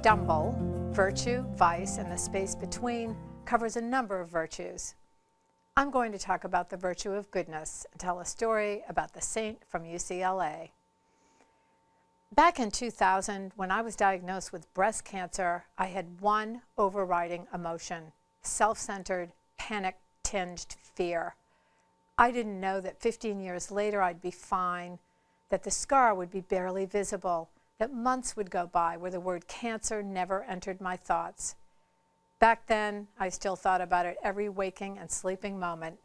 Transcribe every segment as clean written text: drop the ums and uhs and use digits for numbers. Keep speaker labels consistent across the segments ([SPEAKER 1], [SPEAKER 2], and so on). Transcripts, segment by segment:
[SPEAKER 1] stumble, virtue, vice, and the space between covers a number of virtues. I'm going to talk about the virtue of goodness and tell a story about the saint from UCLA. Back in 2000, when I was diagnosed with breast cancer, I had one overriding emotion: self-centered, panic-tinged fear. I didn't know that 15 years later I'd be fine, that the scar would be barely visible, that months would go by where the word cancer never entered my thoughts. Back then, I still thought about it every waking and sleeping moment.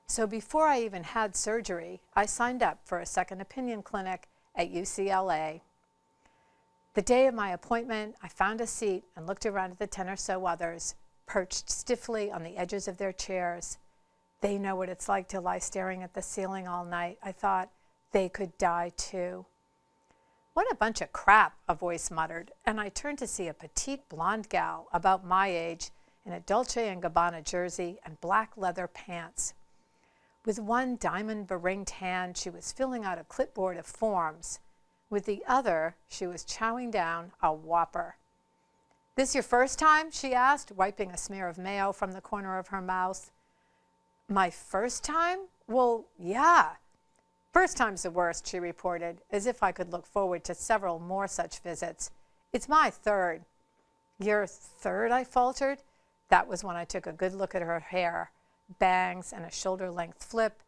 [SPEAKER 1] So before I even had surgery, I signed up for a second opinion clinic at UCLA. The day of my appointment, I found a seat and looked around at the 10 or so others, perched stiffly on the edges of their chairs. They know what it's like to lie staring at the ceiling all night. I thought they could die too. What a bunch of crap, a voice muttered, and I turned to see a petite blonde gal about my age in a Dolce & Gabbana jersey and black leather pants. With one diamond-beringed hand, she was filling out a clipboard of forms. With the other, she was chowing down a Whopper. "This your first time?" she asked, wiping a smear of mayo from the corner of her mouth. "My first time? Well, yeah. First time's the worst," she reported, as if I could look forward to several more such visits. "It's my third." "Your third?" I faltered. That was when I took a good look at her hair, bangs and a shoulder-length flip,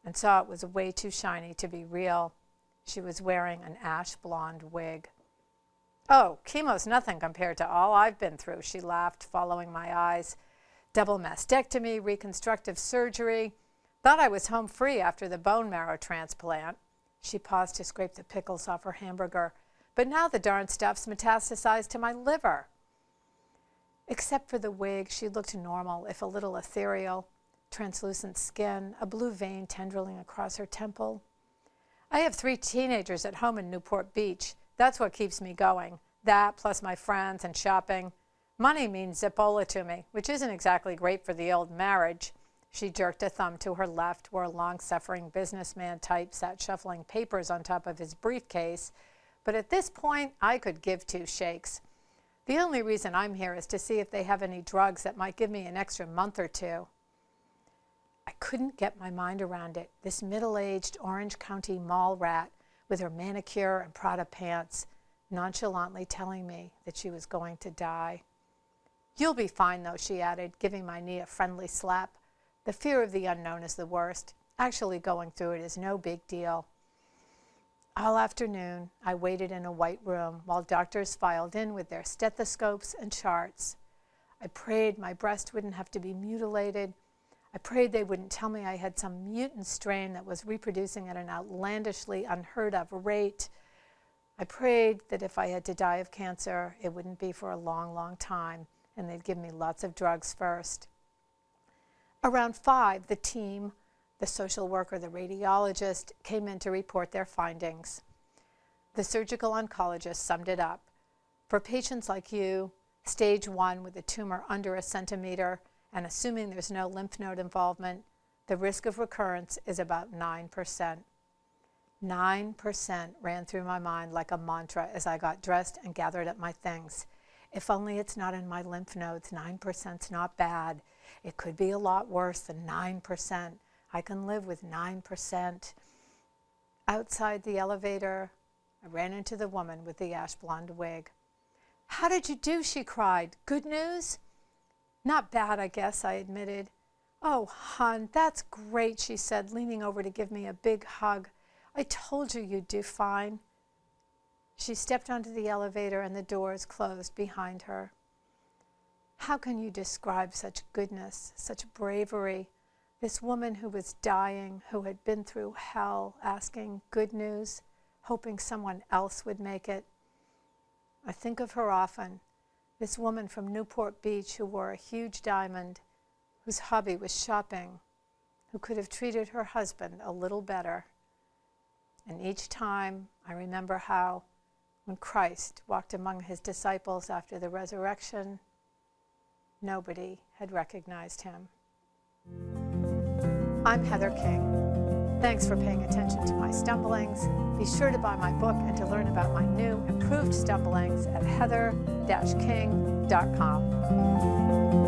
[SPEAKER 1] and saw it was way too shiny to be real. She was wearing an ash blonde wig. "Oh, chemo's nothing compared to all I've been through," she laughed, following my eyes. "Double mastectomy, reconstructive surgery. Thought I was home free after the bone marrow transplant." She paused to scrape the pickles off her hamburger. "But now the darn stuff's metastasized to my liver." Except for the wig, she looked normal, if a little ethereal. Translucent skin, a blue vein tendriling across her temple. "I have 3 teenagers at home in Newport Beach. That's what keeps me going. That, plus my friends and shopping. Money means Zippola to me, which isn't exactly great for the old marriage." She jerked a thumb to her left, where a long-suffering businessman type sat shuffling papers on top of his briefcase. But at this point, I could give 2 shakes. The only reason I'm here is to see if they have any drugs that might give me an extra month or 2. I couldn't get my mind around it. This middle-aged Orange County mall rat with her manicure and Prada pants, nonchalantly telling me that she was going to die. "You'll be fine, though," she added, giving my knee a friendly slap. "The fear of the unknown is the worst. Actually going through it is no big deal." All afternoon, I waited in a white room while doctors filed in with their stethoscopes and charts. I prayed my breast wouldn't have to be mutilated. I prayed they wouldn't tell me I had some mutant strain that was reproducing at an outlandishly unheard of rate. I prayed that if I had to die of cancer, it wouldn't be for a long, long time, and they'd give me lots of drugs first. Around 5, the team, the social worker, the radiologist, came in to report their findings. The surgical oncologist summed it up. "For patients like you, stage 1 with a tumor under a centimeter, and assuming there's no lymph node involvement, the risk of recurrence is about 9%. 9% ran through my mind like a mantra as I got dressed and gathered up my things. If only it's not in my lymph nodes, 9%'s not bad. It could be a lot worse than 9%. I can live with 9%. Outside the elevator, I ran into the woman with the ash blonde wig. "How did you do?" she cried. "Good news?" "Not bad, I guess," I admitted. "Oh, hon, that's great," she said, leaning over to give me a big hug. "I told you you'd do fine." She stepped onto the elevator and the doors closed behind her. How can you describe such goodness, such bravery? This woman who was dying, who had been through hell, asking good news, hoping someone else would make it. I think of her often, this woman from Newport Beach who wore a huge diamond, whose hobby was shopping, who could have treated her husband a little better. And each time I remember how, when Christ walked among his disciples after the resurrection, nobody had recognized him. I'm Heather King. Thanks for paying attention to my stumblings. Be sure to buy my book and to learn about my new improved stumblings at heather-king.com.